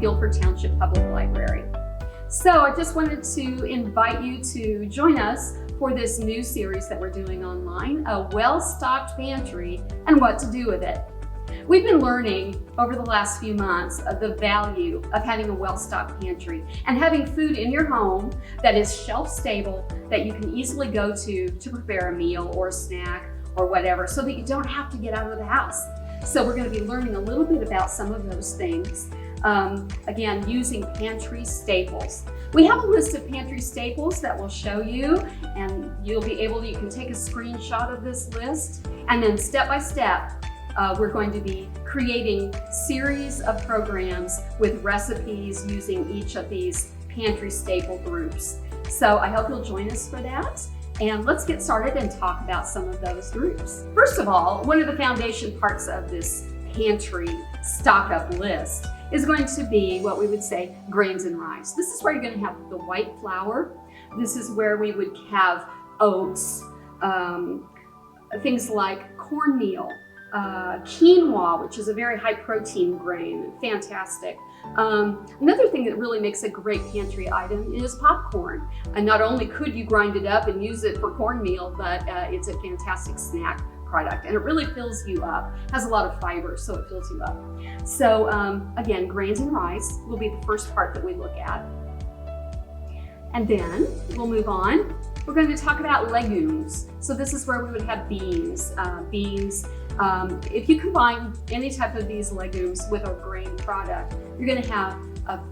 Plainfield-Guilford Township Public Library. So I just wanted to invite you to join us for this new series that we're doing online, a well-stocked pantry and what to do with it. We've been learning over the last few months the value of having a well-stocked pantry and having food in your home that is shelf-stable, that you can easily go to prepare a meal or a snack or whatever, so that you don't have to get out of the house. So we're going to be learning a little bit about some of those things. Again, using pantry staples. We have a list of pantry staples that we'll show you, and you can take a screenshot of this list, and then step by step, we're going to be creating series of programs with recipes using each of these pantry staple groups. So I hope you'll join us for that. And let's get started and talk about some of those groups. First of all, one of the foundation parts of this pantry stock up list is going to be what we would say grains and rice. This is where you're going to have the white flour. This is where we would have oats, things like cornmeal, quinoa, which is a very high protein grain, fantastic. Another thing that really makes a great pantry item is popcorn. And not only could you grind it up and use it for cornmeal, but it's a fantastic snack product, and it really fills you up. Has a lot of fiber, so it fills you up. So again, grains and rice will be the first part that we look at. And then we'll move on. We're going to talk about legumes. So this is where we would have beans. If you combine any type of these legumes with a grain product, you're going to have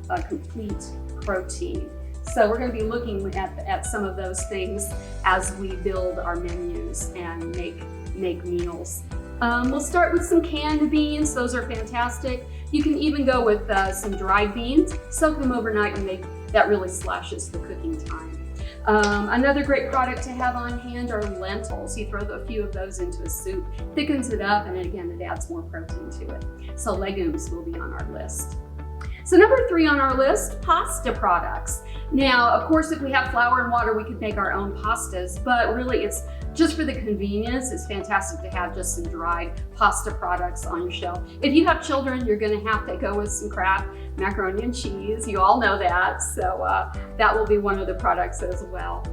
a complete protein. So we're going to be looking at some of those things as we build our menus and make meals. We'll start with some canned beans. Those are fantastic. You can even go with some dried beans, soak them overnight, and that really slashes the cooking time. Another great product to have on hand are lentils. You throw a few of those into a soup, thickens it up, and again, it adds more protein to it. So legumes will be on our list. So number 3 on our list, pasta products. Now, of course, if we have flour and water, we could make our own pastas, but really it's just for the convenience. It's fantastic to have just some dried pasta products on your shelf. If you have children, you're going to have to go with some Kraft macaroni and cheese. You all know that, so that will be one of the products as well.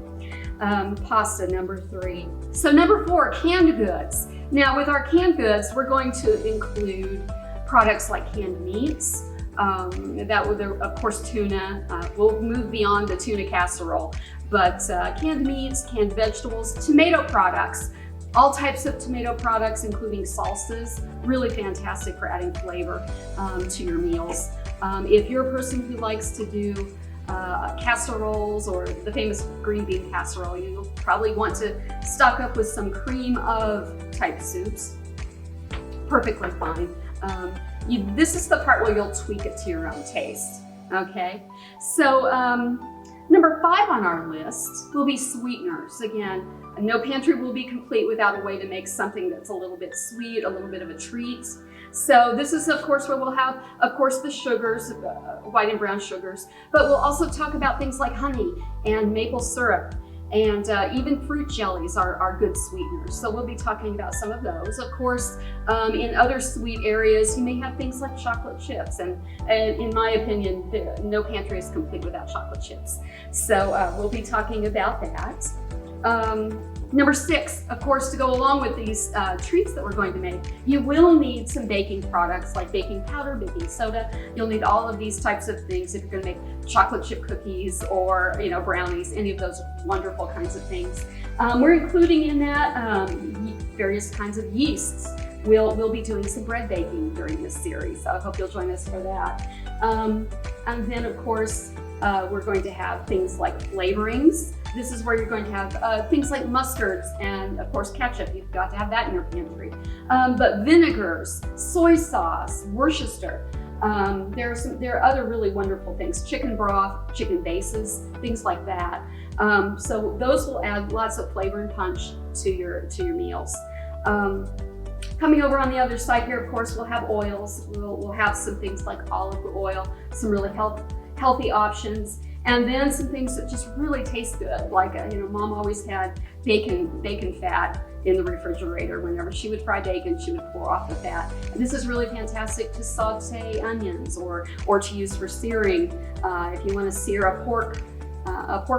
Pasta, number 3. So number 4, canned goods. Now, with our canned goods, we're going to include products like canned meats. That would, of course, tuna. We'll move beyond the tuna casserole, but canned meats, canned vegetables, tomato products, all types of tomato products, including salsas, really fantastic for adding flavor to your meals. If you're a person who likes to do casseroles or the famous green bean casserole, you'll probably want to stock up with some cream of type soups. Perfectly fine. This is the part where you'll tweak it to your own taste, okay? So number 5 on our list will be sweeteners. Again, no pantry will be complete without a way to make something that's a little bit sweet, a little bit of a treat. So this is, of course, where we'll have, of course, the sugars, white and brown sugars, but we'll also talk about things like honey and maple syrup. And even fruit jellies are good sweeteners. So we'll be talking about some of those. Of course, in other sweet areas, you may have things like chocolate chips. And in my opinion, no pantry is complete without chocolate chips. So we'll be talking about that. Number 6, of course, to go along with these treats that we're going to make, you will need some baking products like baking powder, baking soda. You'll need all of these types of things if you're going to make chocolate chip cookies or brownies, any of those wonderful kinds of things. We're including in that various kinds of yeasts. We'll be doing some bread baking during this series, so I hope you'll join us for that. And then, of course, we're going to have things like flavorings. This is where you're going to have things like mustards and, of course, ketchup. You've got to have that in your pantry. But vinegars, soy sauce, Worcester. There are other really wonderful things. Chicken broth, chicken bases, things like that. So those will add lots of flavor and punch to your meals. Coming over on the other side here, of course, we'll have oils. We'll have some things like olive oil, some really healthy options. And then some things that just really taste good, like Mom always had bacon fat in the refrigerator. Whenever she would fry bacon, she would pour off the fat. And this is really fantastic to saute onions or to use for searing. If you want to sear a pork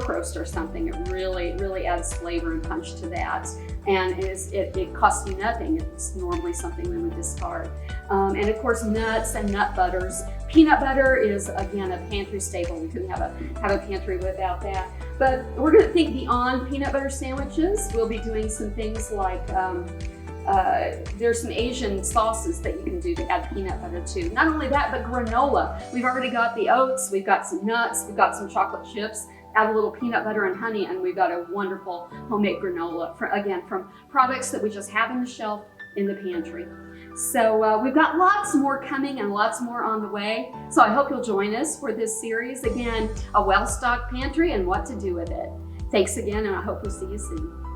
roast or something, it really adds flavor and punch to that. And it costs you nothing. It's normally something we would discard. And of course, nuts and nut butters. Peanut butter is, again, a pantry staple. We couldn't have a pantry without that. But we're going to think beyond peanut butter sandwiches. We'll be doing some things like there's some Asian sauces that you can do to add peanut butter to. Not only that, but granola. We've already got the oats, we've got some nuts, we've got some chocolate chips. Add a little peanut butter and honey, and we've got a wonderful homemade granola, from products that we just have on the shelf in the pantry. So we've got lots more coming and lots more on the way. So I hope you'll join us for this series. Again, a well-stocked pantry and what to do with it. Thanks again, and I hope we'll see you soon.